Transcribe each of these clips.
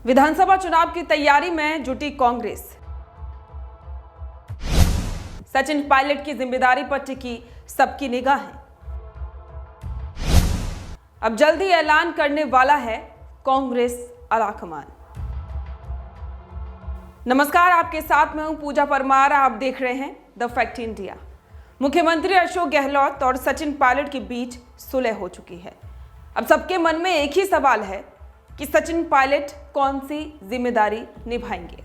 विधानसभा चुनाव की तैयारी में जुटी कांग्रेस। सचिन पायलट की जिम्मेदारी पर टिकी सबकी निगाहें। अब जल्दी ऐलान करने वाला है कांग्रेस आलाकमान। नमस्कार, आपके साथ मैं हूं पूजा परमार। आप देख रहे हैं द फैक्ट इंडिया। मुख्यमंत्री अशोक गहलोत और सचिन पायलट के बीच सुलह हो चुकी है। अब सबके मन में एक ही सवाल है कि सचिन पायलट कौन सी जिम्मेदारी निभाएंगे।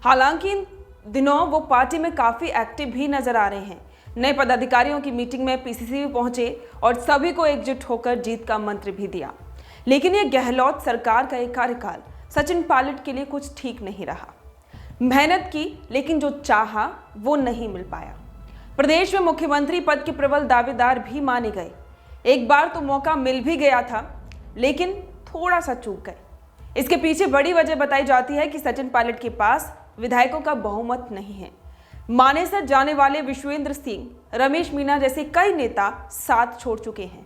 हालांकि इन दिनों वो पार्टी में काफी एक्टिव भी नजर आ रहे हैं। नए पदाधिकारियों की मीटिंग में पीसीसी भी पहुंचे और सभी को एकजुट होकर जीत का मंत्र भी दिया। लेकिन ये गहलोत सरकार का एक कार्यकाल सचिन पायलट के लिए कुछ ठीक नहीं रहा। मेहनत की, लेकिन जो चाहा वो नहीं मिल पाया। प्रदेश में मुख्यमंत्री पद के प्रबल दावेदार भी माने गए। एक बार तो मौका मिल भी गया था, लेकिन थोड़ा सा चूक गए। इसके पीछे बड़ी वजह बताई जाती है कि सचिन पायलट के पास विधायकों का बहुमत नहीं है। मानेसर जाने वाले विश्वेंद्र सिंह, रमेश मीना जैसे कई नेता साथ छोड़ चुके हैं।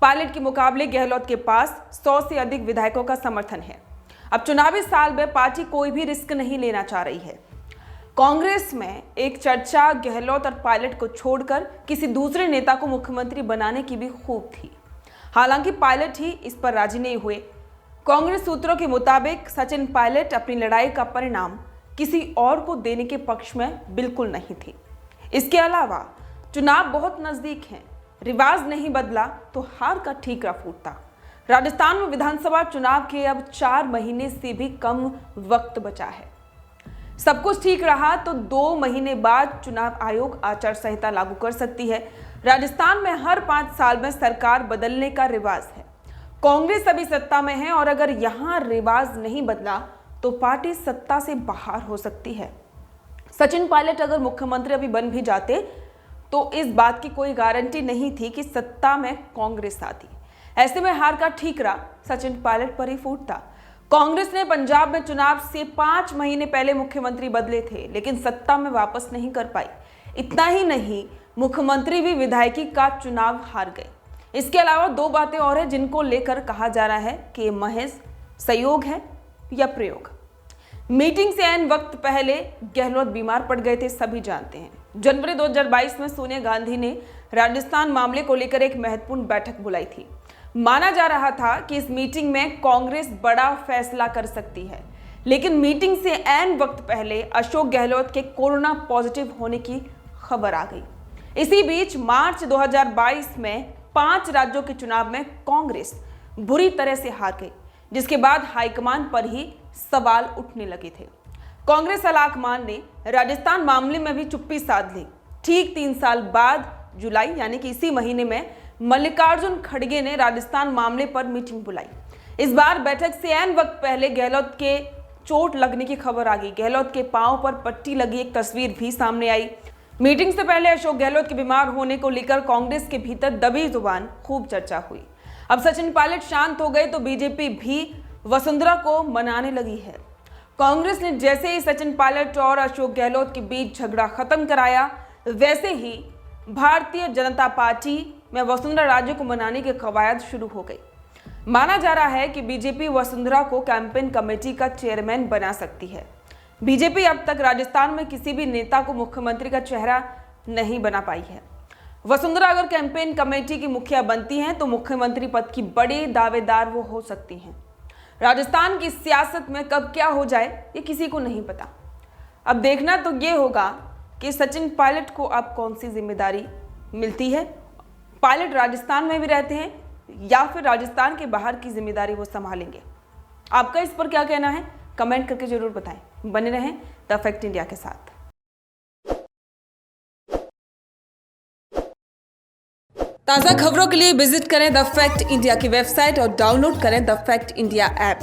पायलट के मुकाबले गहलोत के पास 100 से अधिक विधायकों का समर्थन है। अब चुनावी साल में पार्टी कोई भी रिस्क नहीं लेना चाह रही है। कांग्रेस में एक चर्चा गहलोत और पायलट को छोड़कर किसी दूसरे नेता को मुख्यमंत्री बनाने की भी खूब थी। हालांकि पायलट ही इस पर राजी नहीं हुए। कांग्रेस सूत्रों के मुताबिक सचिन पायलट अपनी लड़ाई का परिणाम किसी और को देने के पक्ष में बिल्कुल नहीं थी। इसके अलावा चुनाव बहुत नजदीक है, रिवाज नहीं बदला तो हार का ठीकरा फूटता। राजस्थान में विधानसभा चुनाव के अब 4 महीने से भी कम वक्त बचा है। सब कुछ ठीक रहा तो 2 महीने बाद चुनाव आयोग आचार संहिता लागू कर सकती है। राजस्थान में हर 5 साल में सरकार बदलने का रिवाज है। कांग्रेस अभी सत्ता में है और अगर यहां रिवाज नहीं बदला तो पार्टी सत्ता से बाहर हो सकती है। सचिन पायलट अगर मुख्यमंत्री अभी बन भी जाते तो इस बात की कोई गारंटी नहीं थी कि सत्ता में कांग्रेस आती। ऐसे में हार का ठीकरा सचिन पायलट पर ही फूटता। कांग्रेस ने पंजाब में चुनाव से 5 महीने पहले मुख्यमंत्री बदले थे, लेकिन सत्ता में वापस नहीं कर पाई। इतना ही नहीं, मुख्यमंत्री भी विधायकी का चुनाव हार गए। इसके अलावा 2 बातें और हैं जिनको लेकर कहा जा रहा है कि ये महज सहयोग है या प्रयोग। मीटिंग से ऐन वक्त पहले गहलोत बीमार पड़ गए थे, सभी जानते हैं। जनवरी 2022 में सोनिया गांधी ने राजस्थान मामले को लेकर एक महत्वपूर्ण बैठक बुलाई थी। माना जा रहा था कि इस मीटिंग में कांग्रेस बड़ा फैसला कर सकती है, लेकिन मीटिंग से ऐन वक्त पहले अशोक गहलोत के कोरोना पॉजिटिव होने की खबर आ गई। इसी बीच मार्च 2022 में 5 राज्यों के चुनाव में कांग्रेस बुरी तरह से हार गई, जिसके बाद हाईकमान पर ही सवाल उठने लगे थे। कांग्रेस आलाकमान ने राजस्थान मामले में भी चुप्पी साध ली। ठीक 3 साल बाद जुलाई यानी कि इसी महीने में मल्लिकार्जुन खड़गे ने राजस्थान मामले पर मीटिंग बुलाई। इस बार बैठक से ऐन वक्त पहले गहलोत के चोट लगने की खबर आ गई। गहलोत के पांव पर पट्टी लगी एक तस्वीर भी सामने आई। मीटिंग से पहले अशोक गहलोत के बीमार होने को लेकर कांग्रेस के भीतर दबी जुबान खूब चर्चा हुई। अब सचिन पायलट शांत हो गए तो बीजेपी भी वसुंधरा को मनाने लगी है। कांग्रेस ने जैसे ही सचिन पायलट और अशोक गहलोत के बीच झगड़ा खत्म कराया, वैसे ही भारतीय जनता पार्टी में वसुंधरा राजे को मनाने की कवायद शुरू हो गई। माना जा रहा है कि बीजेपी वसुंधरा को कैंपेन कमेटी का चेयरमैन बना सकती है। बीजेपी अब तक राजस्थान में किसी भी नेता को मुख्यमंत्री का चेहरा नहीं बना पाई है। वसुंधरा अगर कैंपेन कमेटी की मुखिया बनती हैं तो मुख्यमंत्री पद की बड़ी दावेदार वो हो सकती हैं। राजस्थान की सियासत में कब क्या हो जाए ये किसी को नहीं पता। अब देखना तो ये होगा कि सचिन पायलट को अब कौन सी जिम्मेदारी मिलती है। पायलट राजस्थान में भी रहते हैं या फिर राजस्थान के बाहर की जिम्मेदारी वो संभालेंगे। आपका इस पर क्या कहना है, कमेंट करके जरूर बताएं। बने रहें द फैक्ट इंडिया के साथ। ताज़ा खबरों के लिए विजिट करें द फैक्ट इंडिया की वेबसाइट और डाउनलोड करें द फैक्ट इंडिया ऐप।